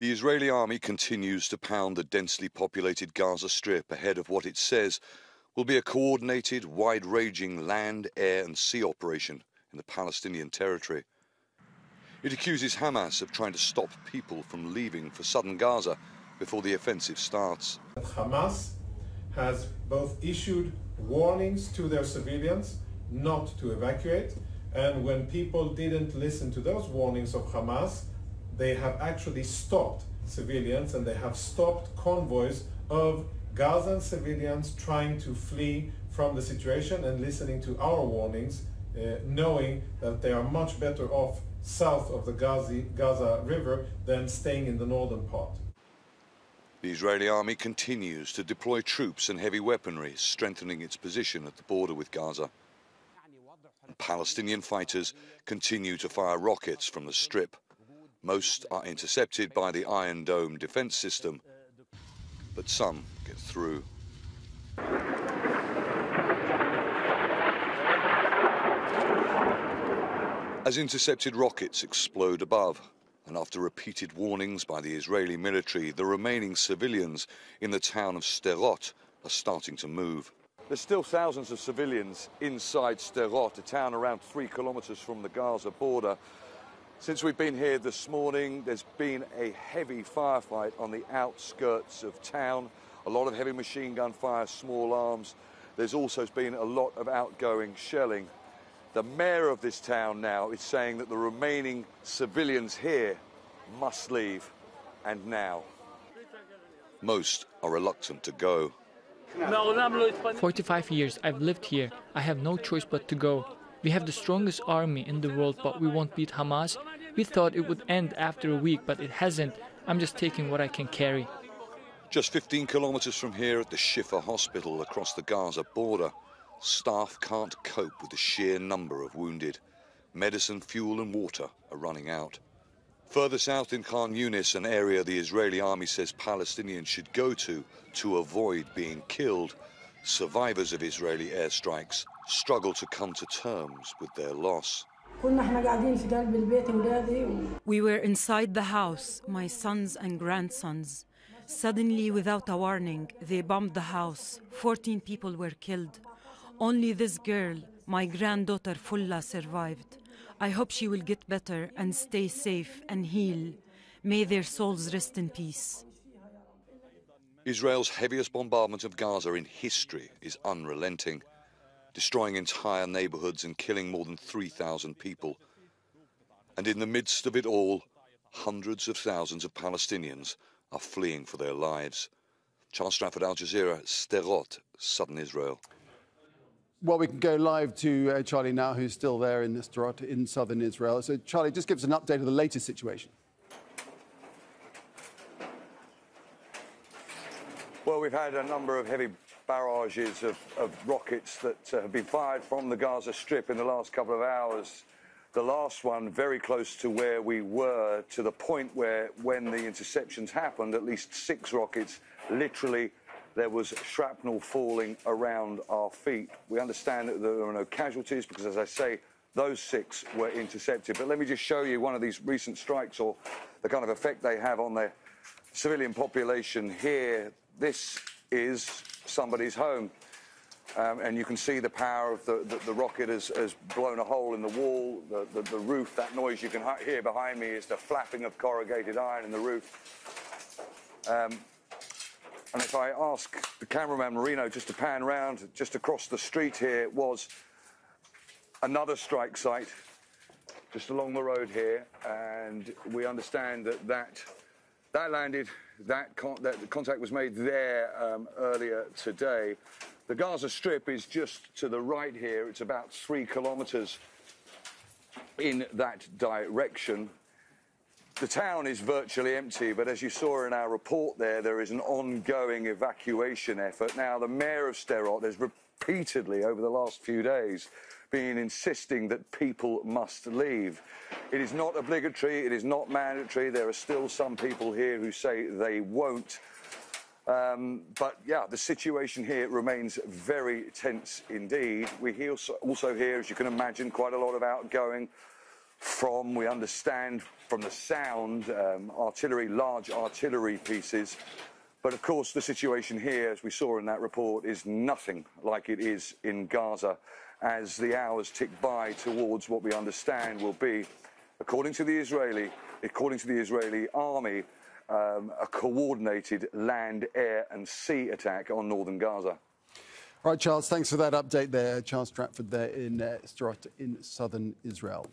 The Israeli army continues to pound the densely populated Gaza Strip ahead of what it says will be a coordinated, wide-ranging land, air and sea operation in the Palestinian territory. It accuses Hamas of trying to stop people from leaving for southern Gaza before the offensive starts. Hamas has both issued warnings to their civilians not to evacuate, and when people didn't listen to those warnings of Hamas, they have actually stopped civilians and they have stopped convoys of Gazan civilians trying to flee from the situation and listening to our warnings, knowing that they are much better off south of the Gaza River than staying in the northern part. The Israeli army continues to deploy troops and heavy weaponry, strengthening its position at the border with Gaza. Palestinian fighters continue to fire rockets from the Strip. Most are intercepted by the Iron Dome defense system, but some get through. As intercepted rockets explode above, and after repeated warnings by the Israeli military, the remaining civilians in the town of Sderot are starting to move. There's still thousands of civilians inside Sderot, a town around 3 kilometers from the Gaza border. Since we've been here this morning, there's been a heavy firefight on the outskirts of town. A lot of heavy machine gun fire, small arms. There's also been a lot of outgoing shelling. The mayor of this town now is saying that the remaining civilians here must leave, and now. Most are reluctant to go. 45 years I've lived here. I have no choice but to go. We have the strongest army in the world, but we won't beat Hamas. We thought it would end after a week, but it hasn't. I'm just taking what I can carry. Just 15 kilometers from here at the Shifa hospital across the Gaza border, staff can't cope with the sheer number of wounded. Medicine, fuel and water are running out. Further south in Khan Yunis, an area the Israeli army says Palestinians should go to avoid being killed, survivors of Israeli airstrikes struggle to come to terms with their loss. We were inside the house, my sons and grandsons. Suddenly, without a warning, they bombed the house. 14 people were killed. Only this girl, my granddaughter Fulla, survived. I hope she will get better and stay safe and heal. May their souls rest in peace. Israel's heaviest bombardment of Gaza in history is unrelenting, destroying entire neighborhoods and killing more than 3,000 people. And in the midst of it all, hundreds of thousands of Palestinians are fleeing for their lives. Charles Stratford, Al Jazeera, Sderot, southern Israel. Well, we can go live to Charlie now, who's still there in Sderot in southern Israel. So, Charlie, just give us an update of the latest situation. Well, we've had a number of heavy barrages of rockets that have been fired from the Gaza Strip in the last couple of hours. The last one very close to where we were, to the point where, when the interceptions happened, at least 6 rockets, literally, there was shrapnel falling around our feet. We understand that there were no casualties because, as I say, those 6 were intercepted. But let me just show you one of these recent strikes, or the kind of effect they have on the civilian population here. This is somebody's home. And you can see the power of the rocket has blown a hole in the wall, the roof. That noise you can hear behind me is the flapping of corrugated iron in the roof. And if I ask the cameraman, Marino, just to pan round, just across the street here was another strike site, just along the road here. And we understand that landed, that contact was made there earlier today. The Gaza Strip is just to the right here. It's about 3 kilometers in that direction. The town is virtually empty, but as you saw in our report there is an ongoing evacuation effort. Now, the mayor of Sderot has repeatedly, over the last few days, been insisting that people must leave. It is not obligatory, it is not mandatory. There are still some people here who say they won't. But, yeah, the situation here remains very tense indeed. We also hear, as you can imagine, quite a lot of outgoing from, we understand from the sound, artillery, large artillery pieces. But of course, the situation here, as we saw in that report, is nothing like it is in Gaza as the hours tick by towards what we understand will be, according to the Israeli army, a coordinated land, air and sea attack on northern Gaza. All right, Charles, thanks for that update there. Charles Stratford there in Sderot in southern Israel.